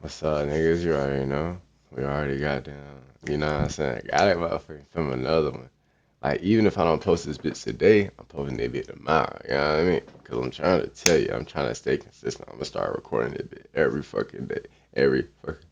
What's up, niggas? You already know. We already got down. You know what I'm saying? Got it, motherfucking film another one. Like, even if I don't post this bitch today, I'm posting that bitch tomorrow. You know what I mean? Because I'm trying to tell you, I'm trying to stay consistent. I'm going to start recording this bitch every fucking day. Every fucking,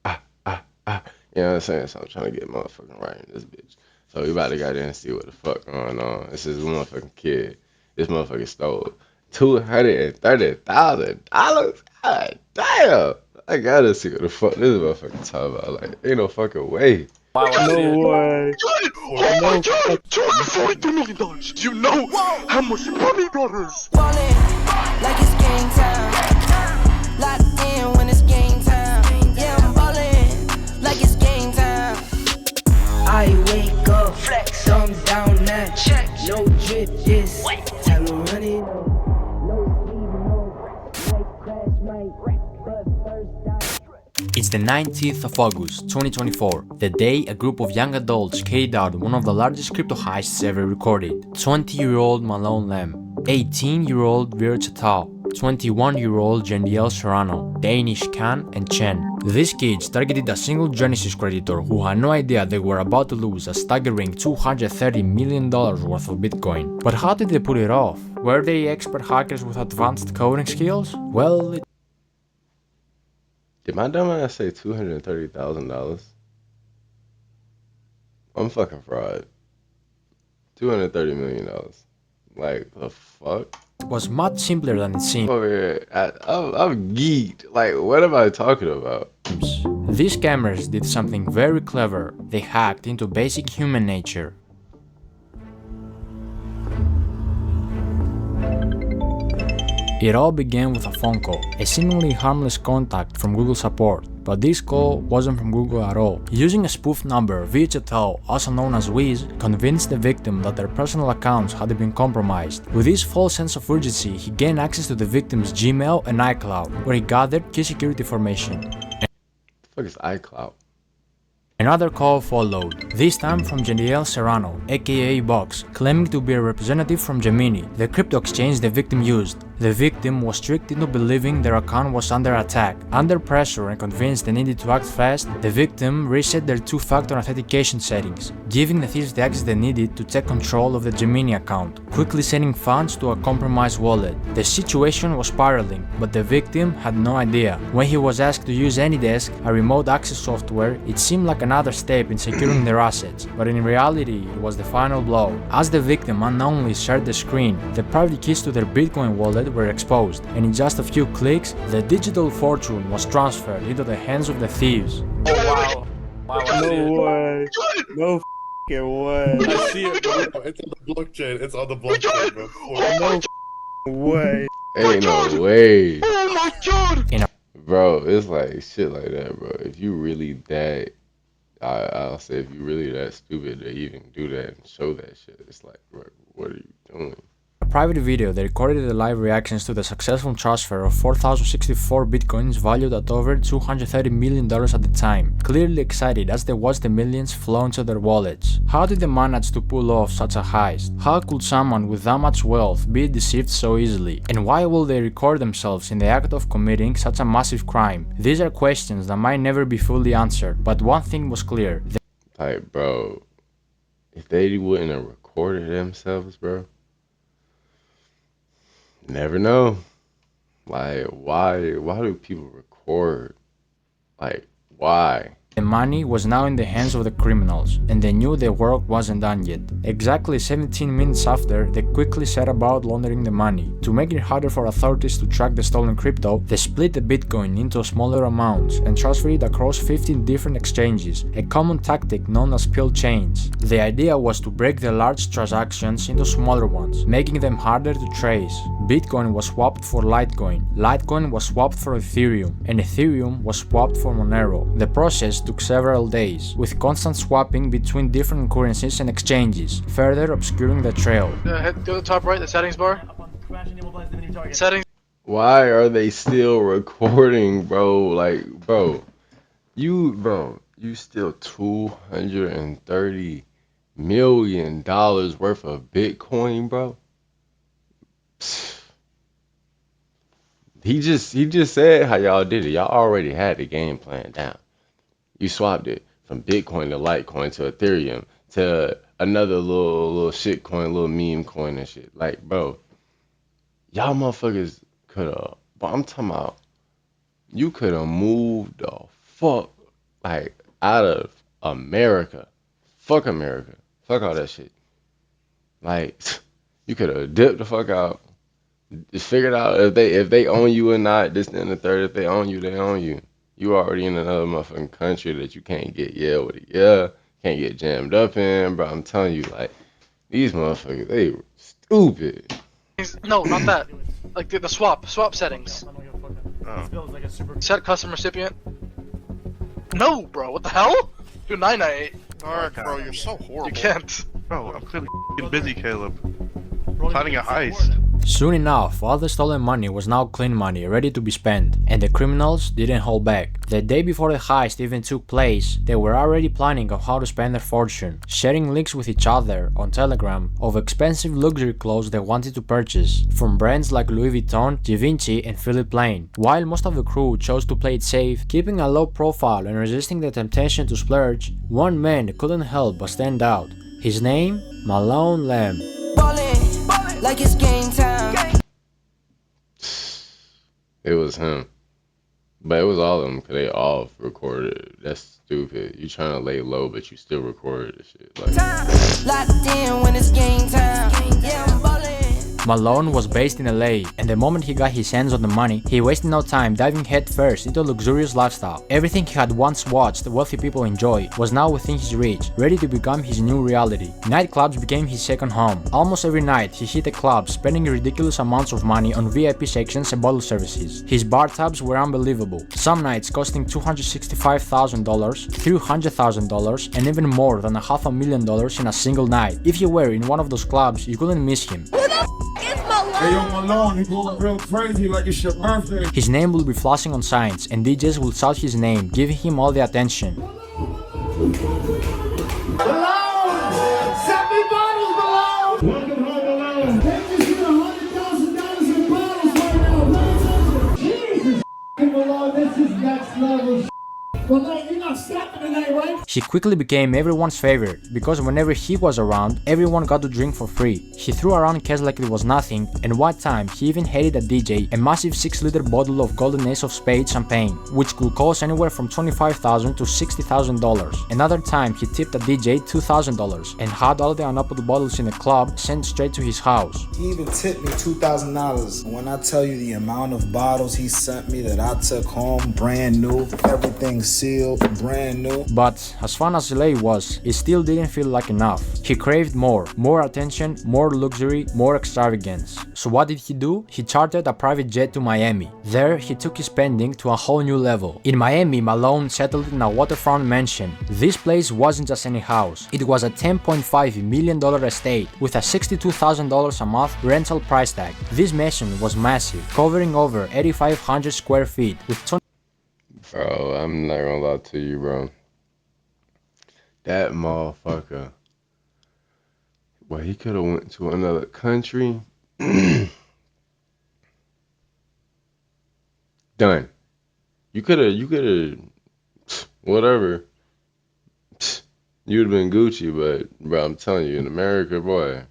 ah, ah, ah. You know what I'm saying? So I'm trying to get motherfucking right in this bitch. So we about to go there and see what the fuck going on. This is a motherfucking kid. This motherfucker stole $230,000. God damn. I gotta see what the fuck this motherfucker talking about. Like, ain't no fucking way. No way. Oh my No god! fucking $242 million! Do you know how much money that is? Ballin' like it's game time. Locked in when it's game time. Yeah, I'm ballin' like it's game time. I wake up, flex, thumb down that check. No drip, this time to run it up. No sleeve, no might crash, might wreck, but first I. It's the 19th of August 2024, the day a group of young adults carried out one of the largest crypto heists ever recorded. 20-year-old Malone, 18-year-old Virch, 21-year-old Jendiel Serrano, Danish Khan, and Chen. These kids targeted a single Genesis creditor who had no idea they were about to lose a staggering $230 million worth of Bitcoin. But how did they pull it off? Were they expert hackers with advanced coding skills? Well, Did my dumb ass say $230,000? I'm fucking fraud. $230 million. Like, the fuck? it was much simpler than it seems. Over here, I'm geeked. Like, what am I talking about? These scammers did something very clever. They hacked into basic human nature. It all began with a phone call, a seemingly harmless contact from Google support, but this call wasn't from Google at all. Using a spoof number, Vichatel, also known as Wiz, convinced the victim that their personal accounts had been compromised. With this false sense of urgency, he gained access to the victim's Gmail and iCloud, where he gathered key security information. The fuck is iCloud? Another call followed, this time from Jendiel Serrano, aka Box, claiming to be a representative from Gemini, the crypto exchange the victim used. The victim was tricked into believing their account was under attack. Under pressure and convinced they needed to act fast, the victim reset their two-factor authentication settings, giving the thieves the access they needed to take control of the Gemini account, quickly sending funds to a compromised wallet. The situation was spiraling, but the victim had no idea. When he was asked to use AnyDesk, a remote access software, it seemed like another step in securing their assets, but in reality it was the final blow. As the victim unknowingly shared the screen, the private keys to their Bitcoin wallet were exposed, and in just a few clicks, the digital fortune was transferred into the hands of the thieves. wow. Wow, I see No it. way. No fucking way. I see it, bro. It's on the blockchain. It's on the blockchain, bro. No way. Ain't no way. Oh my god! Bro, it's like shit like that, bro. If you really that, I'll say if you really that stupid to even do that and show that shit, it's like, bro, what are you doing? A private video that recorded the live reactions to the successful transfer of 4,064 bitcoins valued at over $230 million at the time, clearly excited as they watched the millions flow into their wallets. How did they manage to pull off such a heist? How could someone with that much wealth be deceived so easily? And why will they record themselves in the act of committing such a massive crime? These are questions that might never be fully answered, but one thing was clear. Like, bro, if they wouldn't have recorded themselves, bro, never know. Like, why do people record? Like, why? The money was now in the hands of the criminals, and they knew their work wasn't done yet. Exactly 17 minutes after, they quickly set about laundering the money. To make it harder for authorities to track the stolen crypto, they split the Bitcoin into smaller amounts and transferred it across 15 different exchanges, a common tactic known as pill chains. The idea was to break the large transactions into smaller ones, making them harder to trace. Bitcoin was swapped for Litecoin, Litecoin was swapped for Ethereum, and Ethereum was swapped for Monero. The process took several days, with constant swapping between different currencies and exchanges, further obscuring the trail. Go to the top right, the settings bar. Settings. Why are they still recording, bro? Like, bro, you still $230 million worth of Bitcoin, bro? He just said how y'all did it. Y'all already had the game plan down. You swapped it from Bitcoin to Litecoin to Ethereum to another little shit coin, little meme coin and shit. Like, bro, y'all motherfuckers could have. But I'm talking about you could have moved the fuck like out of America. Fuck America. Fuck all that shit. Like, you could have dipped the fuck out. Just figured out if they own you or not. This and the third. If they own you, they own you. You already in another motherfucking country that you can't get with it. Yeah, can't get jammed up in, bro. I'm telling you, like these motherfuckers, they stupid. No, not that. Like the swap settings. Set custom recipient. No, bro. What the hell? Do 998. Alright, bro, you're so horrible. You can't. Bro, I'm clearly busy, Caleb. Planning a heist. Soon enough, all the stolen money was now clean money, ready to be spent, and the criminals didn't hold back. The day before the heist even took place, they were already planning on how to spend their fortune, sharing links with each other on Telegram of expensive luxury clothes they wanted to purchase, from brands like Louis Vuitton, Givenchy, and Philippe Plein. While most of the crew chose to play it safe, keeping a low profile and resisting the temptation to splurge, one man couldn't help but stand out. His name? Malone Lamb. Ballin', like it's game time. It was him, but it was all of them because they all recorded. That's stupid. You trying to lay low, but you still recorded the shit. Like, Locked in when it's game time. Yeah, I'm ballin'. Malone was based in LA, and the moment he got his hands on the money, he wasted no time diving headfirst into a luxurious lifestyle. Everything he had once watched wealthy people enjoy was now within his reach, ready to become his new reality. Nightclubs became his second home. Almost every night, he hit a club, spending ridiculous amounts of money on VIP sections and bottle services. His bar tabs were unbelievable, some nights costing $265,000, $300,000, and even more than $500,000 in a single night. If you were in one of those clubs, you couldn't miss him. Hey, yo, Malone, he going real crazy like it's your birthday. His name will be flashing on signs, and DJs will shout his name, giving him all the attention. Malone! 70 bottles, Malone! Welcome home, Malone. They just hit $100,000 in bottles right now. Jesus, Malone, this is next level. Malone, you're not stopping tonight, right? He quickly became everyone's favorite, because whenever he was around, everyone got to drink for free. He threw around cash like it was nothing, and one time he even handed a DJ a massive 6-liter bottle of Golden Ace of Spades champagne, which could cost anywhere from $25,000 to $60,000. Another time he tipped a DJ $2,000 and had all the unopened bottles in the club sent straight to his house. He even tipped me $2,000. When I tell you the amount of bottles he sent me that I took home brand new, everything sealed, brand new. But as fun as LA was, it still didn't feel like enough. He craved more attention, more luxury, more extravagance. So what did he do? He chartered a private jet to Miami. There, he took his spending to a whole new level. In Miami, Malone settled in a waterfront mansion. This place wasn't just any house. It was a $10.5 million estate with a $62,000 a month rental price tag. This mansion was massive, covering over 8,500 square feet with bro, I'm not gonna lie to you, bro. That motherfucker. Well, he could have went to another country. Done. You could have, whatever. You'd have been Gucci, but bro, I'm telling you, in America, boy,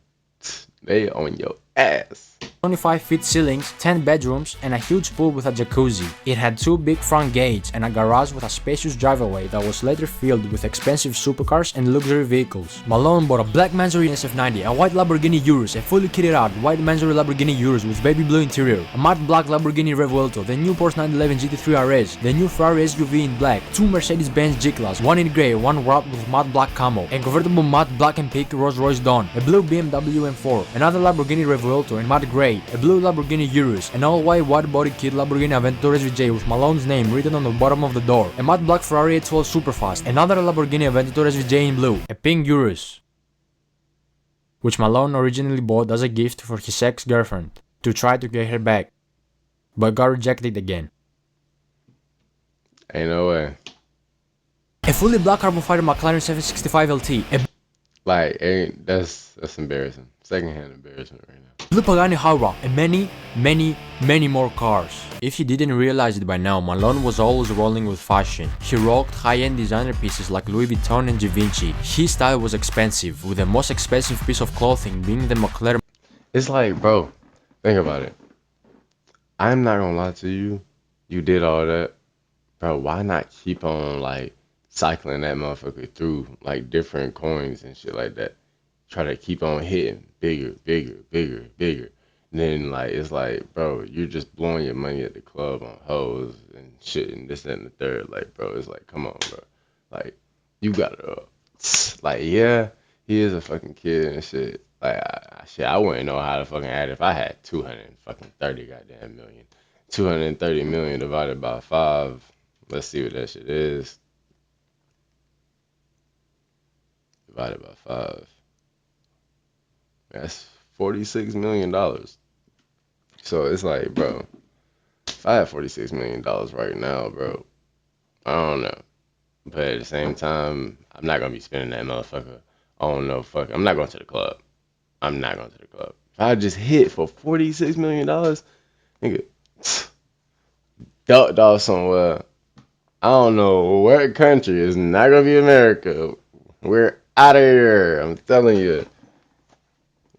they on your ass. 25-feet ceilings, 10 bedrooms, and a huge pool with a jacuzzi. It had 2 big front gates and a garage with a spacious driveway that was later filled with expensive supercars and luxury vehicles. Malone bought a black Mansory SF90, a white Lamborghini Urus, a fully kitted out white Mansory Lamborghini Urus with baby blue interior, a matte black Lamborghini Revuelto, the new Porsche 911 GT3 RS, the new Ferrari SUV in black, 2 Mercedes-Benz G-Class, 1 in grey, 1 wrapped with matte black camo, a convertible matte black and pink Rolls-Royce Dawn, a blue BMW M4, another Lamborghini Revuelto in matte grey, a blue Lamborghini Urus, an all-white wide-body kit Lamborghini Aventador SVJ with Malone's name written on the bottom of the door, a matte black Ferrari 812 Superfast, another Lamborghini Aventador SVJ in blue, a pink Urus, which Malone originally bought as a gift for his ex-girlfriend to try to get her back, but got rejected again. Ain't no way. A fully black carbon fiber McLaren 765 LT, Like, that's embarrassing. Secondhand embarrassment right now. Blue Pagani Howrah, and many more cars. If you didn't realize it by now, Malone was always rolling with fashion. He rocked high-end designer pieces like Louis Vuitton and Givenchy. His style was expensive, with the most expensive piece of clothing being the McLaren. It's like, bro, think about it. I'm not gonna lie to you. You did all that. Bro, why not keep on, like, cycling that motherfucker through, like, different coins and shit like that? Try to keep on hitting bigger. And then, like, it's like, bro, you're just blowing your money at the club on hoes and shit and this, that, and the third. Like, bro, it's like, come on, bro. Like, you got it up. Like, yeah, he is a fucking kid and shit. Like, I wouldn't know how to fucking add if I had 230 goddamn million. 230 million divided by 5. Let's see what that shit is. Divided by 5. That's $46 million. So it's like, bro, if I had $46 million right now, bro, I don't know. But at the same time, I'm not gonna be spending that motherfucker. I don't know, fuck. I'm not going to the club. I'm not going to the club. If I just hit for $46 million, nigga, ducked off somewhere. I don't know what country. It's not gonna be America. We're out of here. I'm telling you.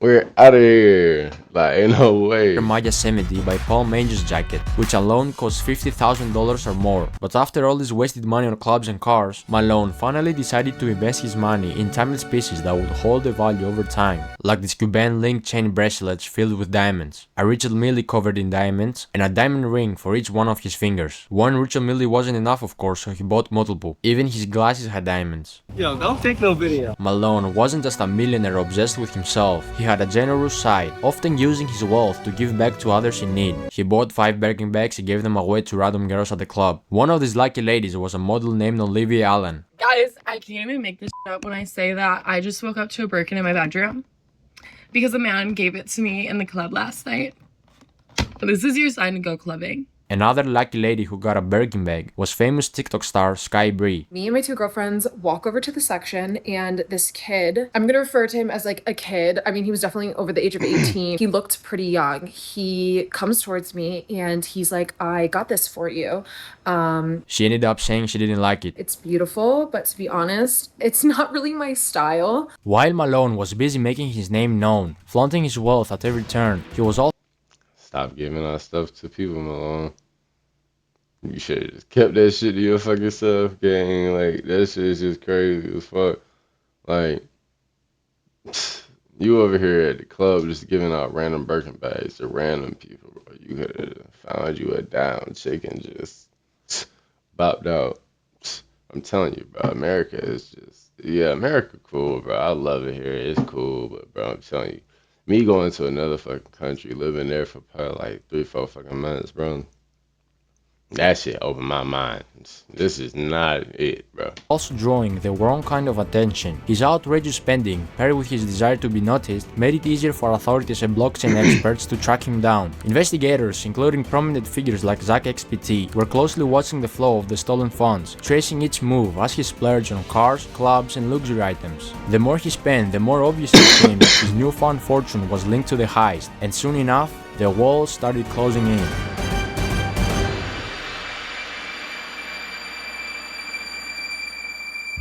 We're out of here. Like, ain't no way. Maya 70 by Paul Manger's jacket, which alone cost $50,000 or more. But after all this wasted money on clubs and cars, Malone finally decided to invest his money in timeless pieces that would hold the value over time, like this Cuban link chain bracelets filled with diamonds, a Rachel Millie covered in diamonds, and a diamond ring for each one of his fingers. One Rachel Millie wasn't enough, of course, so he bought multiple. Even his glasses had diamonds. Yo, don't take no video. Malone wasn't just a millionaire obsessed with himself. He had a generous side, often using his wealth to give back to others in need. He bought 5 Birkin bags and gave them away to random girls at the club. One of these lucky ladies was a model named Olivia Allen. Guys, I can't even make this up when I say that I just woke up to a Birkin in my bedroom because a man gave it to me in the club last night. This is your sign to go clubbing. Another lucky lady who got a Birkin bag was famous TikTok star Sky Bree. Me and my 2 girlfriends walk over to the section, and this kid, I'm gonna refer to him as like a kid. I mean, he was definitely over the age of 18. He looked pretty young. He comes towards me and he's like, I got this for you. She ended up saying she didn't like it. It's beautiful, but to be honest, it's not really my style. While Malone was busy making his name known, flaunting his wealth at every turn, he was also Stop giving our stuff to people, Malone. You should have just kept that shit to your fucking self, gang. Like, that shit is just crazy as fuck. Like, you over here at the club just giving out random Birkin bags to random people, bro. You could have found you a down chick and just bopped out. I'm telling you, bro, America is just, yeah, America cool, bro. I love it here. It's cool, but, bro, I'm telling you, me going to another fucking country, living there for probably like 3-4 fucking months, bro. That shit opened my mind. This is not it, bro. Also drawing the wrong kind of attention. His outrageous spending, paired with his desire to be noticed, made it easier for authorities and blockchain experts to track him down. Investigators, including prominent figures like Zach XPT, were closely watching the flow of the stolen funds, tracing each move as he splurged on cars, clubs, and luxury items. The more he spent, the more obvious it became that his newfound fortune was linked to the heist, and soon enough, the walls started closing in.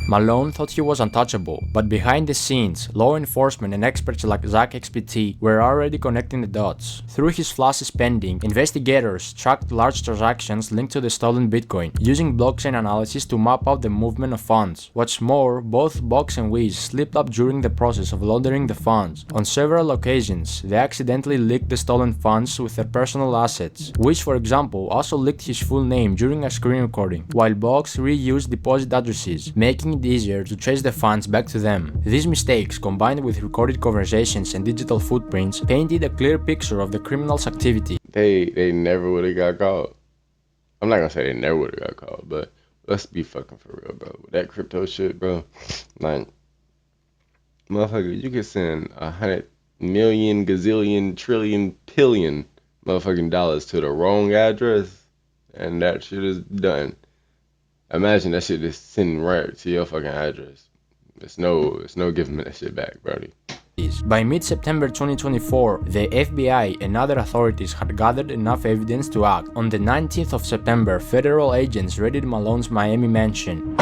Malone thought he was untouchable, but behind the scenes, law enforcement and experts like Zach XPT were already connecting the dots. Through his flashy spending, investigators tracked large transactions linked to the stolen Bitcoin, using blockchain analysis to map out the movement of funds. What's more, both Box and Wiz slipped up during the process of laundering the funds. On several occasions, they accidentally leaked the stolen funds with their personal assets. Wiz, for example, also leaked his full name during a screen recording, while Box reused deposit addresses, making it easier to trace the funds back to them. These mistakes, combined with recorded conversations and digital footprints, painted a clear picture of the criminal's activity. They never would have got caught. I'm not gonna say they never would have got caught, but let's be fucking for real, bro. With that crypto shit, bro, like, motherfucker, you could send 100 million, gazillion, trillion, billion motherfucking dollars to the wrong address, and that shit is done. Imagine that shit is sending right to your fucking address. It's no giving me that shit back, brody. By mid-September 2024, the FBI and other authorities had gathered enough evidence to act. On the 19th of September, federal agents raided Malone's Miami mansion,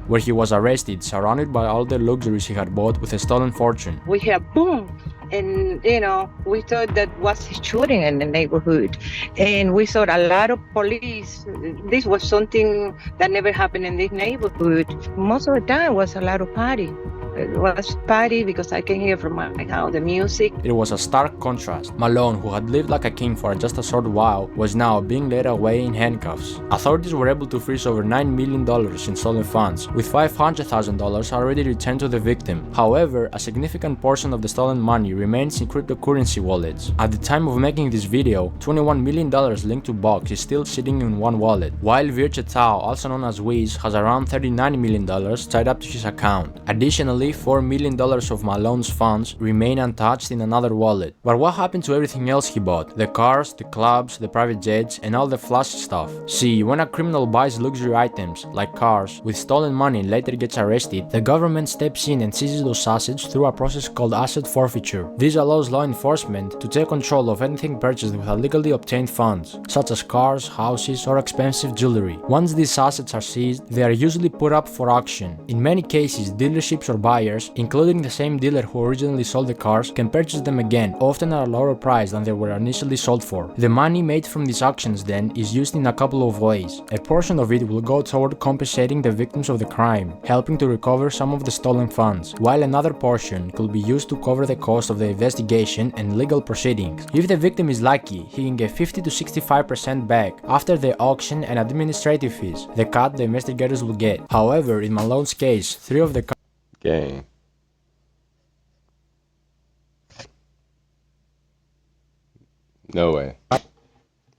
where he was arrested, surrounded by all the luxuries he had bought with a stolen fortune. We hear boom, and we thought that was a shooting in the neighborhood, and we saw a lot of police. This was something that never happened in this neighborhood. Most of the time was a lot of party. It was party because I can hear from my house the music. It was a stark contrast. Malone, who had lived like a king for just a short while, was now being led away in handcuffs. Authorities were able to freeze over $9 million in stolen funds, with $500,000 already returned to the victim. However, a significant portion of the stolen money remains in cryptocurrency wallets. At the time of making this video, $21 million linked to Box is still sitting in one wallet, while Virche Tao, also known as Wiz, has around $39 million tied up to his account. Additionally, $4 million of Malone's funds remain untouched in another wallet. But what happened to everything else he bought? The cars, the clubs, the private jets, and all the flashy stuff. See, when a criminal buys luxury items, like cars, with stolen money and later gets arrested, the government steps in and seizes those assets through a process called asset forfeiture. This allows law enforcement to take control of anything purchased with illegally obtained funds, such as cars, houses, or expensive jewelry. Once these assets are seized, they are usually put up for auction. In many cases, dealerships or buyers, including the same dealer who originally sold the cars, can purchase them again, often at a lower price than they were initially sold for. The money made from these auctions then is used in a couple of ways. A portion of it will go toward compensating the victims of the crime, helping to recover some of the stolen funds, while another portion could be used to cover the cost of the investigation and legal proceedings. If the victim is lucky, he can get 50 to 65% back after the auction and administrative fees, the cut the investigators will get. However, in Malone's case, 3 of the Gang. No way.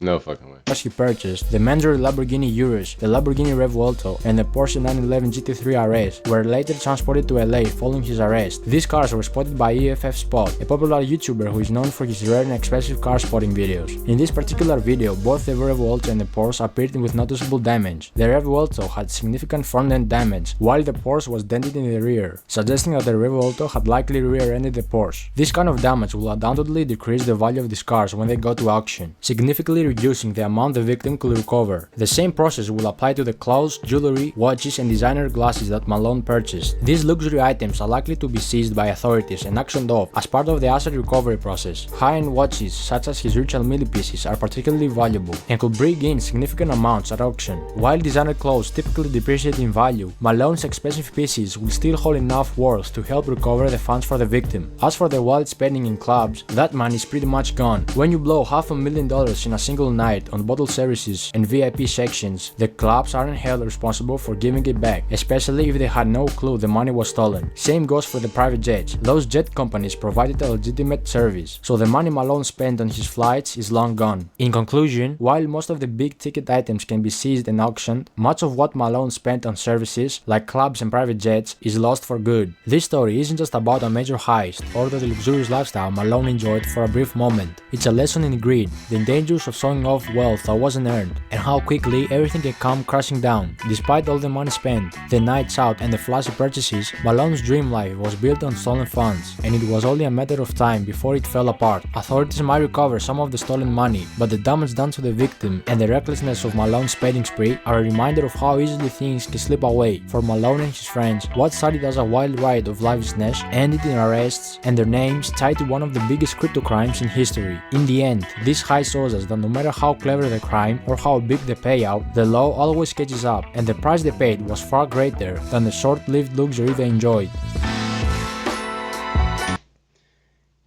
No fucking way. He purchased, the Mandatory Lamborghini Urus, the Lamborghini Revuelto, and the Porsche 911 GT3 RS were later transported to LA following his arrest. These cars were spotted by EFF Spot, a popular YouTuber who is known for his rare and expensive car spotting videos. In this particular video, both the Revuelto and the Porsche appeared with noticeable damage. The Revuelto had significant front-end damage, while the Porsche was dented in the rear, suggesting that the Revuelto had likely rear-ended the Porsche. This kind of damage will undoubtedly decrease the value of these cars when they go to auction, significantly reducing the amount the victim could recover. The same process will apply to the clothes, jewelry, watches, and designer glasses that Malone purchased. These luxury items are likely to be seized by authorities and auctioned off as part of the asset recovery process. High-end watches, such as his Richard Mille pieces, are particularly valuable and could bring in significant amounts at auction. While designer clothes typically depreciate in value, Malone's expensive pieces will still hold enough worth to help recover the funds for the victim. As for the wallet spending in clubs, that money is pretty much gone. When you blow $500,000 in a single night on bottle services and VIP sections, the clubs aren't held responsible for giving it back, especially if they had no clue the money was stolen. Same goes for the private jets. Those jet companies provided a legitimate service, so the money Malone spent on his flights is long gone. In conclusion, while most of the big ticket items can be seized and auctioned, much of what Malone spent on services, like clubs and private jets, is lost for good. This story isn't just about a major heist or the luxurious lifestyle Malone enjoyed for a brief moment. It's a lesson in greed, the dangers of showing off wealth that wasn't earned, and how quickly everything can come crashing down. Despite all the money spent, the nights out, and the flashy purchases, Malone's dream life was built on stolen funds, and it was only a matter of time before it fell apart. Authorities might recover some of the stolen money, but the damage done to the victim and the recklessness of Malone's spending spree are a reminder of how easily things can slip away. For Malone and his friends, what started as a wild ride of lavishness ended in arrests and their names tied to one of the biggest crypto crimes in history. In the end, this heist shows us that no matter how clever the crime or how big the payout, the law always catches up, and the price they paid was far greater than the short-lived luxury they enjoyed.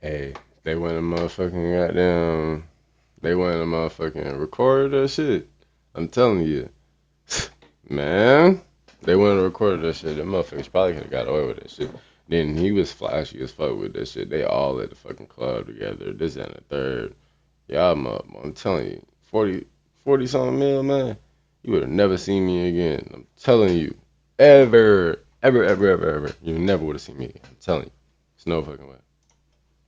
Hey, they went to motherfucking goddamn. They went to motherfucking record that shit. I'm telling you, man. They went to record that shit. Them motherfuckers probably could have got away with that shit. Then he was flashy as fuck with that shit. They all at the fucking club together. This and the third. Yeah, I'm telling you, 40 something mil, man. You would have never seen me again. I'm telling you, ever. You never would have seen me again. I'm telling you, it's no fucking way.